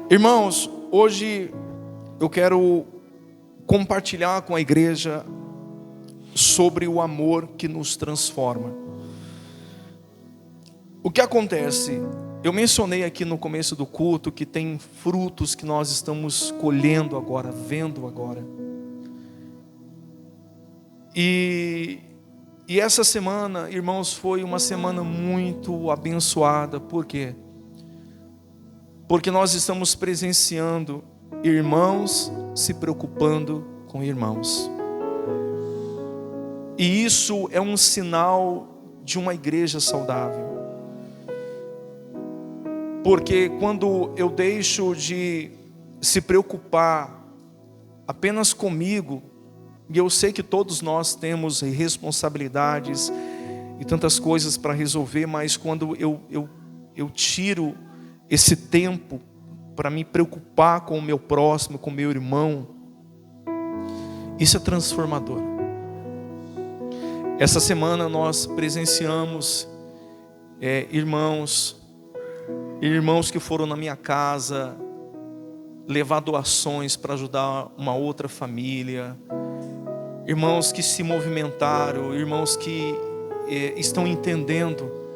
Irmãos, hoje eu quero compartilhar com a igreja sobre o amor que nos transforma. O que acontece? Eu mencionei aqui no começo do culto que tem frutos que nós estamos colhendo agora, vendo agora. E essa semana, irmãos, foi uma semana muito abençoada. Por quê? Porque nós estamos presenciando irmãos se preocupando com irmãos. E isso é um sinal de uma igreja saudável. Porque quando eu deixo de se preocupar apenas comigo, e eu sei que todos nós temos responsabilidades e tantas coisas para resolver, mas quando eu tiro esse tempo para me preocupar com o meu próximo, com o meu irmão, isso é transformador. Essa semana nós presenciamos irmãos que foram na minha casa levar doações para ajudar uma outra família, irmãos que se movimentaram, irmãos que estão entendendo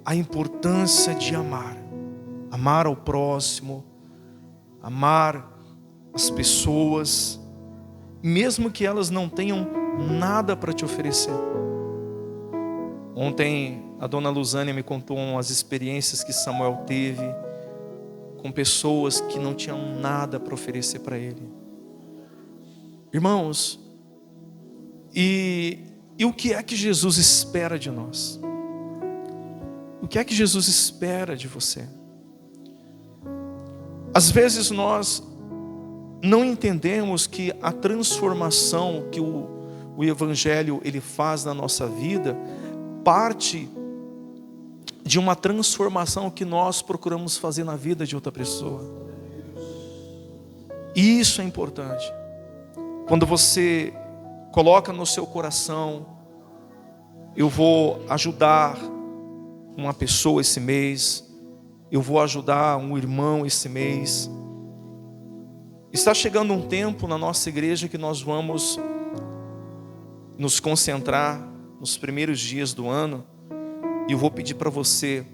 a importância de amar ao próximo, amar as pessoas, mesmo que elas não tenham nada para te oferecer. Ontem a dona Luzânia me contou umas experiências que Samuel teve com pessoas que não tinham nada para oferecer para ele. Irmãos, e o que é que Jesus espera de nós? O que é que Jesus espera de você? Às vezes nós não entendemos que a transformação que o Evangelho ele faz na nossa vida parte de uma transformação que nós procuramos fazer na vida de outra pessoa. E isso é importante. Quando você coloca no seu coração, eu vou ajudar uma pessoa esse mês, eu vou ajudar um irmão esse mês. Está chegando um tempo na nossa igreja que nós vamos nos concentrar nos primeiros dias do ano, e eu vou pedir para você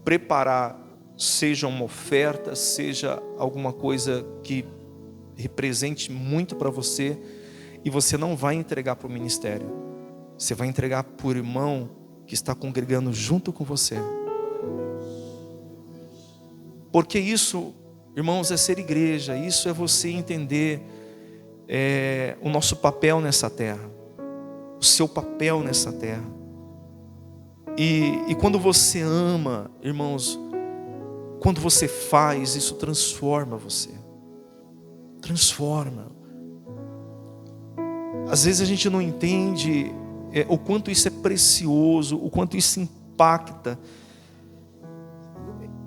preparar, seja uma oferta, seja alguma coisa que represente muito para você, e você não vai entregar para o ministério, você vai entregar para o irmão que está congregando junto com você. Porque isso, irmãos, é ser igreja, isso é você entender o nosso papel nessa terra, o seu papel nessa terra. E quando você ama, irmãos, quando você faz, isso transforma você. Transforma. Às vezes a gente não entende o quanto isso é precioso, o quanto isso impacta.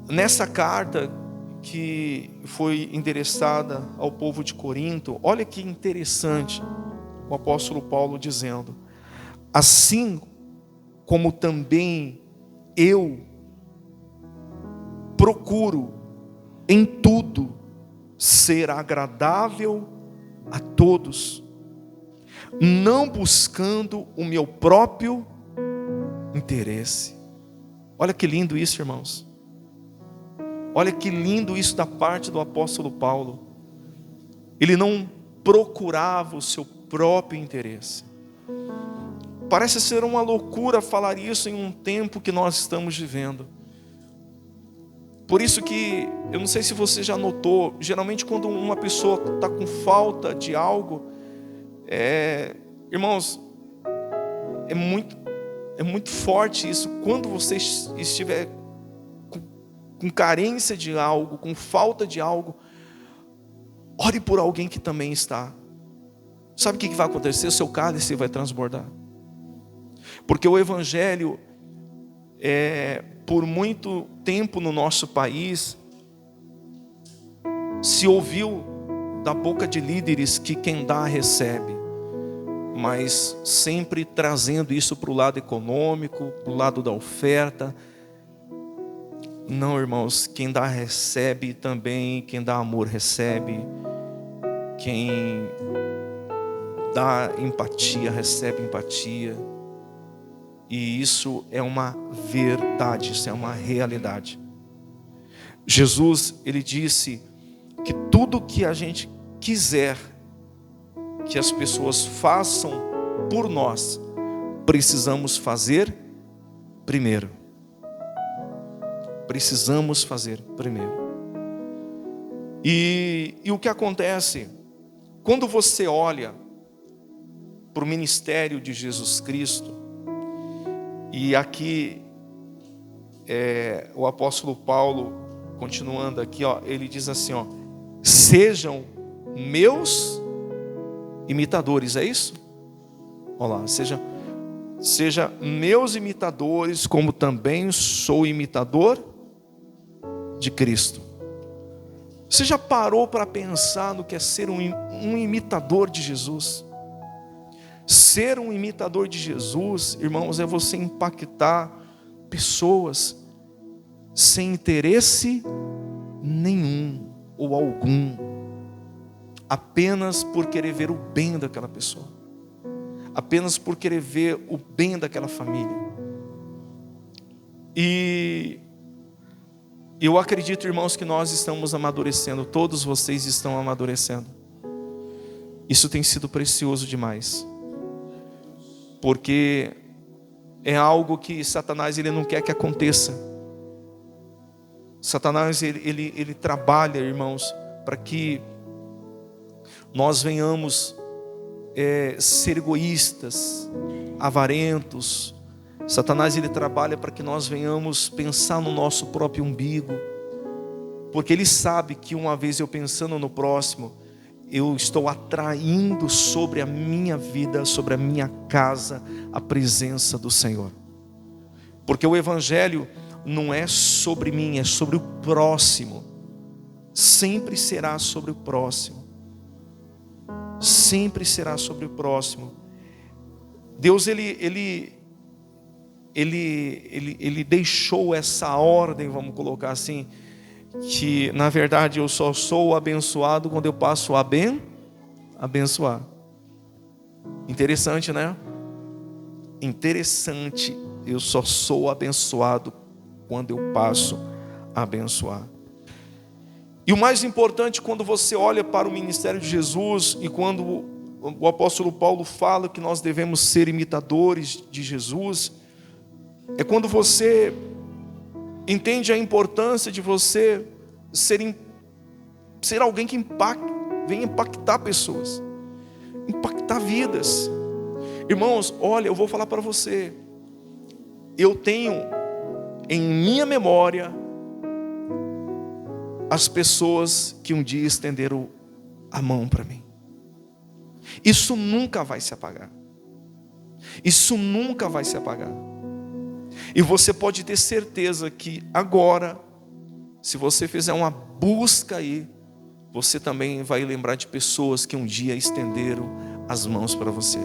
Nessa carta que foi endereçada ao povo de Corinto, olha que interessante o apóstolo Paulo dizendo: assim como também eu procuro em tudo ser agradável a todos, não buscando o meu próprio interesse. Olha que lindo isso, irmãos. Olha que lindo isso da parte do apóstolo Paulo. Ele não procurava o seu próprio interesse. Parece ser uma loucura falar isso em um tempo que nós estamos vivendo. Por isso que, eu não sei se você já notou, geralmente quando uma pessoa está com falta de algo, irmãos, é muito forte isso. Quando você estiver com carência de algo, com falta de algo, ore por alguém que também está. Sabe o que vai acontecer? O seu cálice vai transbordar. Porque o Evangelho, por muito tempo no nosso país, se ouviu da boca de líderes que quem dá recebe, mas sempre trazendo isso para o lado econômico, para o lado da oferta. Não, irmãos, quem dá recebe também, quem dá amor recebe, quem dá empatia recebe empatia. E isso é uma verdade, isso é uma realidade. Jesus, ele disse que tudo que a gente quiser que as pessoas façam por nós, precisamos fazer primeiro. Precisamos fazer primeiro. E o que acontece? Quando você olha para o ministério de Jesus Cristo, e aqui o apóstolo Paulo, continuando aqui, ele diz assim, sejam meus imitadores, é isso? Olha lá, seja meus imitadores, como também sou imitador de Cristo. Você já parou para pensar no que é ser um imitador de Jesus? Ser um imitador de Jesus, irmãos, é você impactar pessoas sem interesse nenhum ou algum, apenas por querer ver o bem daquela pessoa, apenas por querer ver o bem daquela família. E eu acredito, irmãos, que nós estamos amadurecendo, todos vocês estão amadurecendo. Isso tem sido precioso demais, porque é algo que Satanás ele não quer que aconteça. Satanás ele trabalha, irmãos, para que nós venhamos ser egoístas, avarentos. Satanás ele trabalha para que nós venhamos pensar no nosso próprio umbigo, porque ele sabe que uma vez eu pensando no próximo, eu estou atraindo sobre a minha vida, sobre a minha casa, a presença do Senhor. Porque o evangelho não é sobre mim, é sobre o próximo. Sempre será sobre o próximo. Sempre será sobre o próximo. Deus ele deixou essa ordem, vamos colocar assim, que na verdade eu só sou abençoado quando eu passo a abençoar. Interessante, né? Interessante, eu só sou abençoado quando eu passo a abençoar. E o mais importante, quando você olha para o ministério de Jesus, e quando o apóstolo Paulo fala que nós devemos ser imitadores de Jesus, é quando você entende a importância de você ser alguém que venha impactar pessoas, impactar vidas. Irmãos, olha, eu vou falar para você, eu tenho em minha memória as pessoas que um dia estenderam a mão para mim. Isso nunca vai se apagar. Isso nunca vai se apagar. E você pode ter certeza que agora, se você fizer uma busca aí, você também vai lembrar de pessoas que um dia estenderam as mãos para você.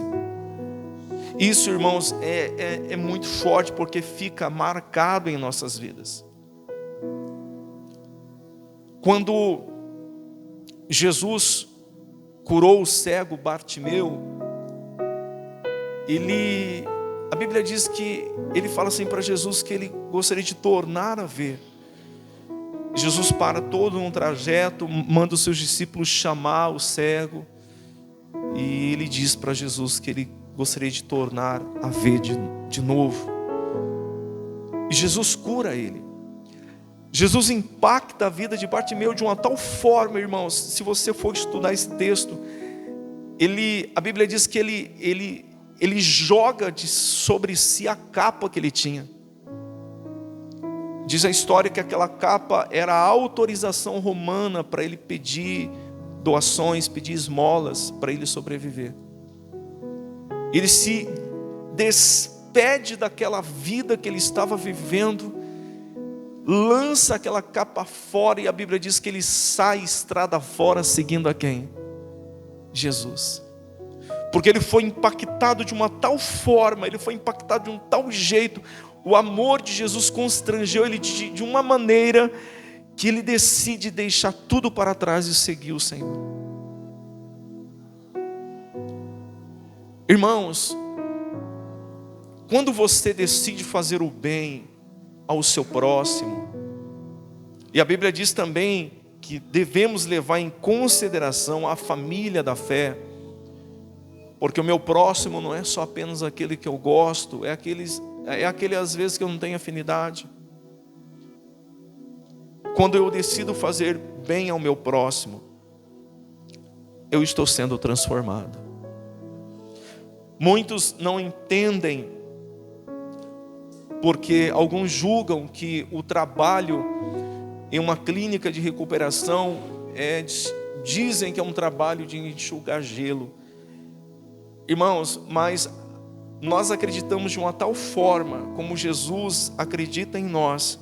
Isso, irmãos, é muito forte, porque fica marcado em nossas vidas. Quando Jesus curou o cego Bartimeu, a Bíblia diz que ele fala assim para Jesus que ele gostaria de tornar a ver. Jesus para todo um trajeto, manda os seus discípulos chamar o cego, e ele diz para Jesus que ele gostaria de tornar a ver de novo. E Jesus cura ele. Jesus impacta a vida de Bartimeu de uma tal forma, irmãos, se você for estudar esse texto, a Bíblia diz que ele joga sobre si a capa que ele tinha. Diz a história que aquela capa era a autorização romana para ele pedir doações, pedir esmolas para ele sobreviver. Ele se despede daquela vida que ele estava vivendo, lança aquela capa fora, e a Bíblia diz que ele sai estrada fora seguindo a quem? Jesus. Porque ele foi impactado de uma tal forma, ele foi impactado de um tal jeito, o amor de Jesus constrangeu ele de uma maneira que ele decide deixar tudo para trás e seguir o Senhor. Irmãos, quando você decide fazer o bem ao seu próximo, e a Bíblia diz também que devemos levar em consideração a família da fé, porque o meu próximo não é só apenas aquele que eu gosto, é aquele às vezes que eu não tenho afinidade. Quando eu decido fazer bem ao meu próximo, eu estou sendo transformado. Muitos não entendem, porque alguns julgam que o trabalho em uma clínica de recuperação dizem que é um trabalho de enxugar gelo. Irmãos, mas nós acreditamos de uma tal forma, como Jesus acredita em nós,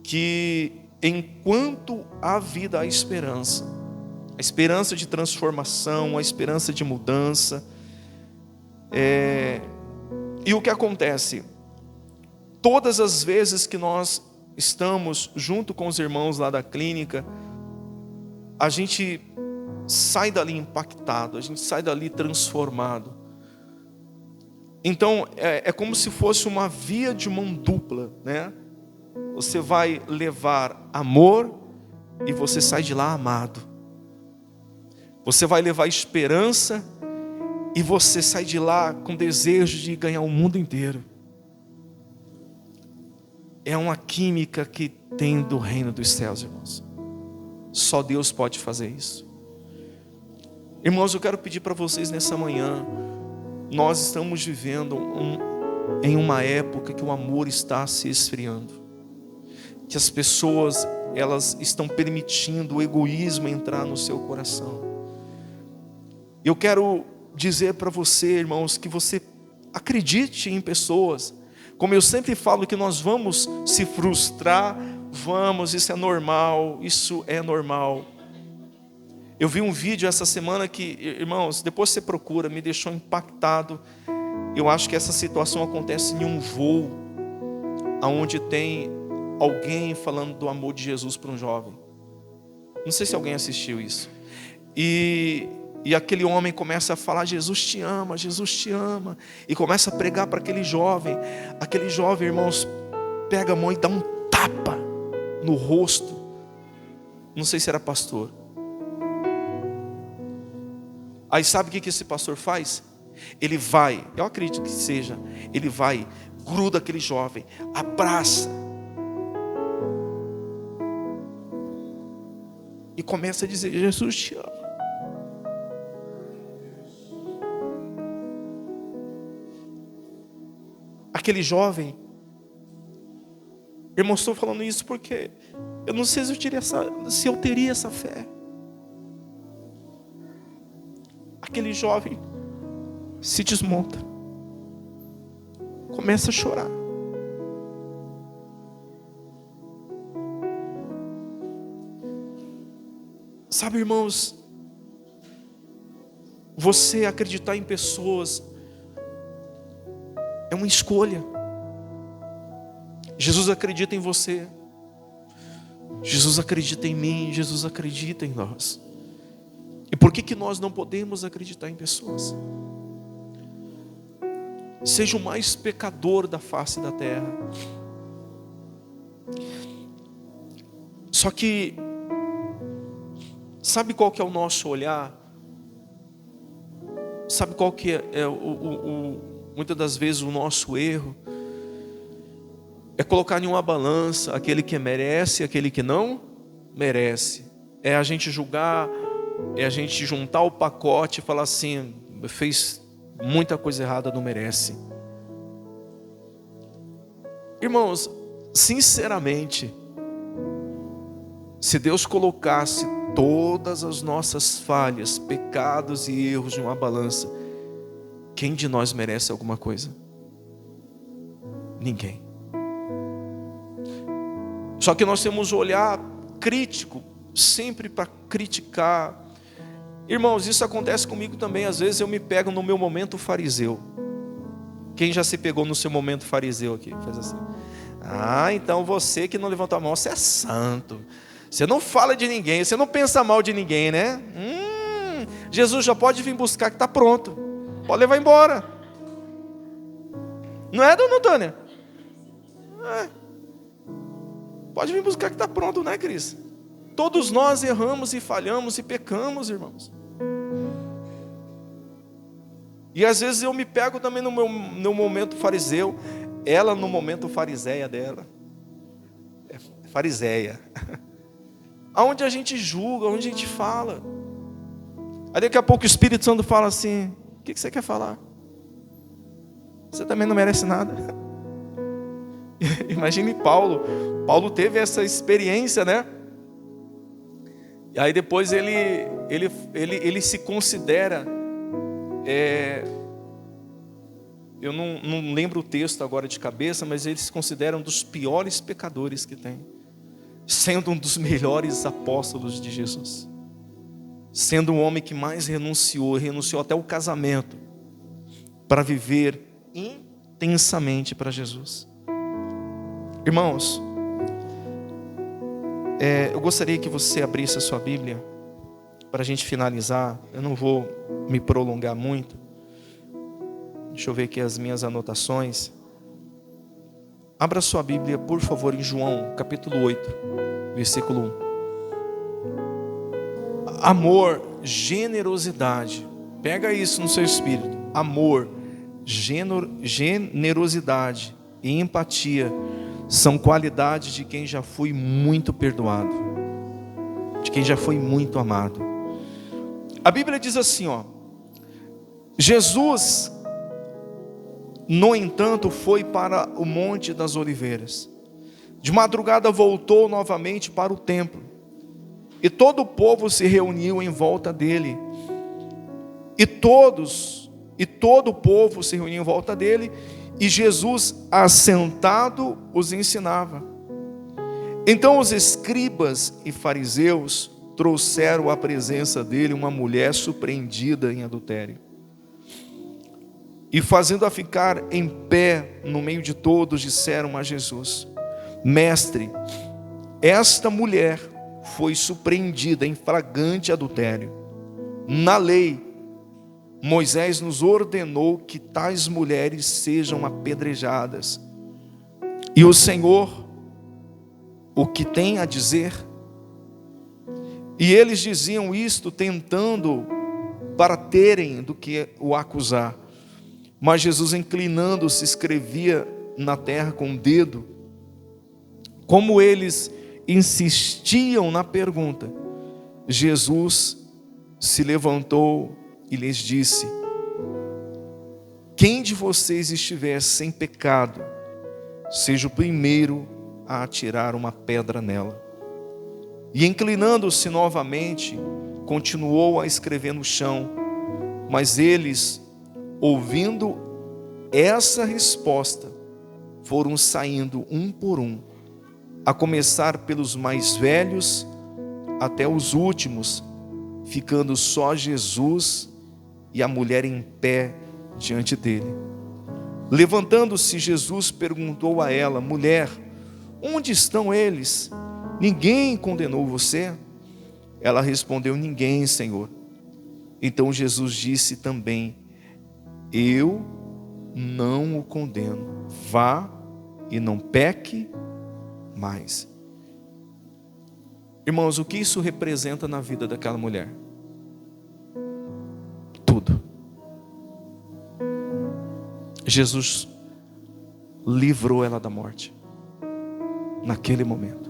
que enquanto há vida, há esperança. A esperança de transformação, a esperança de mudança. E o que acontece? Todas as vezes que nós estamos junto com os irmãos lá da clínica, a gente sai dali impactado, a gente sai dali transformado. Então é como se fosse uma via de mão dupla, né? Você vai levar amor e você sai de lá amado. Você vai levar esperança e você sai de lá com desejo de ganhar o mundo inteiro. É uma química que tem do reino dos céus, irmãos. Só Deus pode fazer isso. Irmãos, eu quero pedir para vocês nessa manhã, nós estamos vivendo em uma época que o amor está se esfriando, que as pessoas, elas estão permitindo o egoísmo entrar no seu coração. Eu quero dizer para você, irmãos, que você acredite em pessoas. Como eu sempre falo que nós vamos se frustrar, isso é normal. Eu vi um vídeo essa semana que, irmãos, depois você procura, me deixou impactado. Eu acho que essa situação acontece em um voo, onde tem alguém falando do amor de Jesus para um jovem. Não sei se alguém assistiu isso. E aquele homem começa a falar: Jesus te ama, Jesus te ama. E começa a pregar para aquele jovem. Aquele jovem, irmãos, pega a mão e dá um tapa no rosto. Não sei se era pastor. Aí sabe o que esse pastor faz? Ele vai, eu acredito que seja, ele vai, gruda aquele jovem, abraça. E começa a dizer: Jesus te ama. Aquele jovem, irmão, estou falando isso porque eu não sei se eu teria essa fé. Aquele jovem se desmonta, começa a chorar. Sabe, irmãos, você acreditar em pessoas é uma escolha. Jesus acredita em você, Jesus acredita em mim, Jesus acredita em nós. E por que nós não podemos acreditar em pessoas? Seja o mais pecador da face da terra. Só que, sabe qual que é o nosso olhar? Sabe qual que é muitas das vezes o nosso erro? É colocar em uma balança aquele que merece e aquele que não merece. É a gente julgar, é a gente juntar o pacote e falar assim: fez muita coisa errada, não merece. Irmãos, sinceramente, se Deus colocasse todas as nossas falhas, pecados e erros em uma balança, quem de nós merece alguma coisa? Ninguém. Só que nós temos um olhar crítico, sempre para criticar. Irmãos, isso acontece comigo também. Às vezes eu me pego no meu momento fariseu. Quem já se pegou no seu momento fariseu aqui? Faz assim. Ah, então você que não levantou a mão, você é santo. Você não fala de ninguém, você não pensa mal de ninguém, né? Jesus já pode vir buscar que está pronto. Pode levar embora. Não é, dona Antônia? Pode vir buscar que está pronto, né, Cris? Todos nós erramos e falhamos e pecamos, irmãos. E às vezes eu me pego também no momento fariseu, ela no momento fariseia dela. É fariseia. Aonde a gente julga, onde a gente fala. Aí daqui a pouco o Espírito Santo fala assim: o que você quer falar? Você também não merece nada. Imagine Paulo. Paulo teve essa experiência, né? E aí depois ele se considera, eu não lembro o texto agora de cabeça, mas ele se considera um dos piores pecadores que tem, sendo um dos melhores apóstolos de Jesus, sendo o homem que mais renunciou até o casamento, para viver intensamente para Jesus. Irmãos, eu gostaria que você abrisse a sua Bíblia, para a gente finalizar. Eu não vou me prolongar muito. Deixa eu ver aqui as minhas anotações. Abra sua Bíblia, por favor, em João, capítulo 8, versículo 1. Amor, generosidade. Pega isso no seu espírito. Amor, generosidade e empatia são qualidades de quem já foi muito perdoado, de quem já foi muito amado. A Bíblia diz assim, Jesus, no entanto, foi para o Monte das Oliveiras. De madrugada voltou novamente para o templo, e todo o povo se reuniu em volta dele. E todo o povo se reuniu em volta dele, e Jesus, assentado, os ensinava. Então os escribas e fariseus trouxeram à presença dele uma mulher surpreendida em adultério. E fazendo-a ficar em pé no meio de todos, disseram a Jesus: Mestre, esta mulher foi surpreendida em flagrante adultério. Na lei, Moisés nos ordenou que tais mulheres sejam apedrejadas. E o Senhor, o que tem a dizer? E eles diziam isto tentando para terem do que o acusar. Mas Jesus, inclinando-se, escrevia na terra com o dedo. Como eles insistiam na pergunta, Jesus se levantou e lhes disse: quem de vocês estiver sem pecado, seja o primeiro a atirar uma pedra nela. E inclinando-se novamente, continuou a escrever no chão. Mas eles, ouvindo essa resposta, foram saindo um por um, a começar pelos mais velhos até os últimos, ficando só Jesus e a mulher em pé diante dele. Levantando-se, Jesus perguntou a ela: mulher, onde estão eles? Ninguém condenou você? Ela respondeu: ninguém, Senhor. Então Jesus disse também: eu não o condeno. Vá e não peque mais. Irmãos, o que isso representa na vida daquela mulher? Tudo. Jesus livrou ela da morte naquele momento.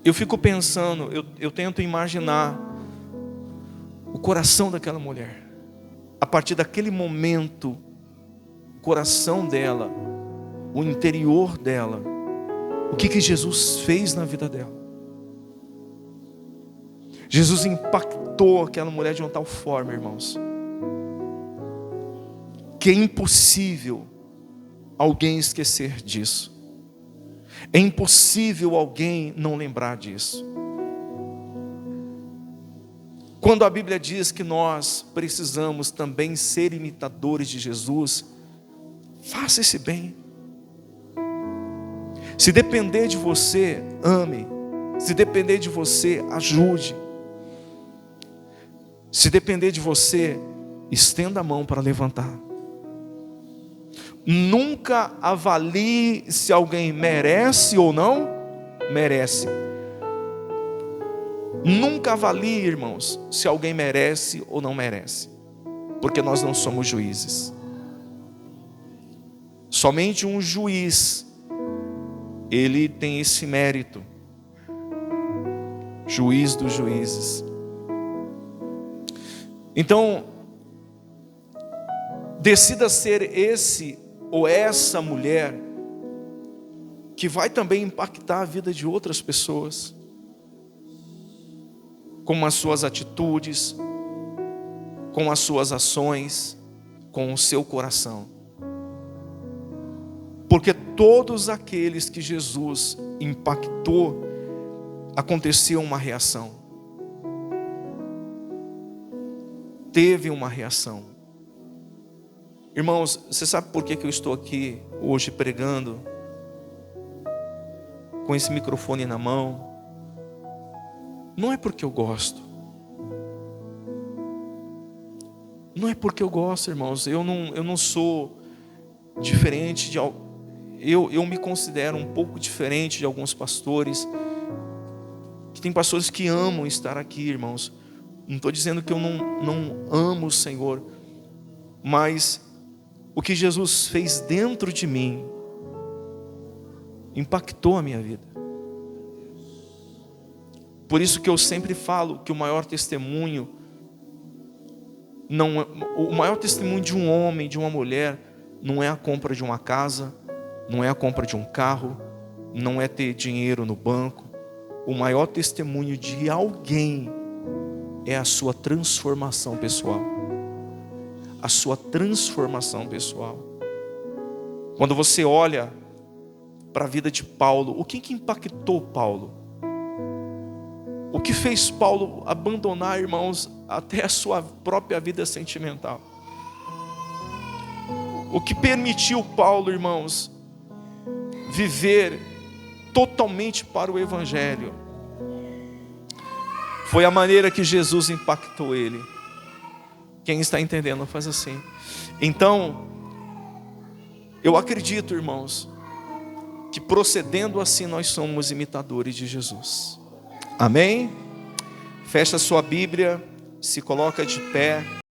Eu fico pensando, eu tento imaginar o coração daquela mulher. A partir daquele momento, o coração dela, o interior dela, o que Jesus fez na vida dela. Jesus impactou aquela mulher de uma tal forma, irmãos, que é impossível alguém esquecer disso. É impossível alguém não lembrar disso. quando a Bíblia diz que nós precisamos também ser imitadores de Jesus, faça esse bem. Se depender de você, ame. Se depender de você, ajude. Se depender de você, estenda a mão para levantar. Nunca avalie se alguém merece ou não merece. Nunca avalie, irmãos, se alguém merece ou não merece, porque nós não somos juízes. Somente um juiz, ele tem esse mérito, juiz dos juízes. Então, decida ser esse ou essa mulher que vai também impactar a vida de outras pessoas, com as suas atitudes, com as suas ações, com o seu coração. Porque todos aqueles que Jesus impactou, aconteceu uma reação. Teve uma reação. Irmãos, você sabe por que eu estou aqui hoje pregando, com esse microfone na mão? Não é porque eu gosto. Não é porque eu gosto, irmãos. Eu não sou diferente de... Eu me considero um pouco diferente de alguns pastores. Que tem pastores que amam estar aqui, irmãos. Não estou dizendo que eu não amo o Senhor. Mas o que Jesus fez dentro de mim impactou a minha vida. Por isso que eu sempre falo que o maior testemunho o maior testemunho de um homem, de uma mulher, não é a compra de uma casa, não é a compra de um carro, não é ter dinheiro no banco. O maior testemunho de alguém é a sua transformação pessoal. A sua transformação pessoal. Quando você olha para a vida de Paulo, o que impactou Paulo? O que fez Paulo abandonar, irmãos, até a sua própria vida sentimental? O que permitiu Paulo, irmãos, viver totalmente para o Evangelho? Foi a maneira que Jesus impactou ele. Quem está entendendo, faz assim. Então, eu acredito, irmãos, que procedendo assim nós somos imitadores de Jesus. Amém? Fecha sua Bíblia, se coloca de pé.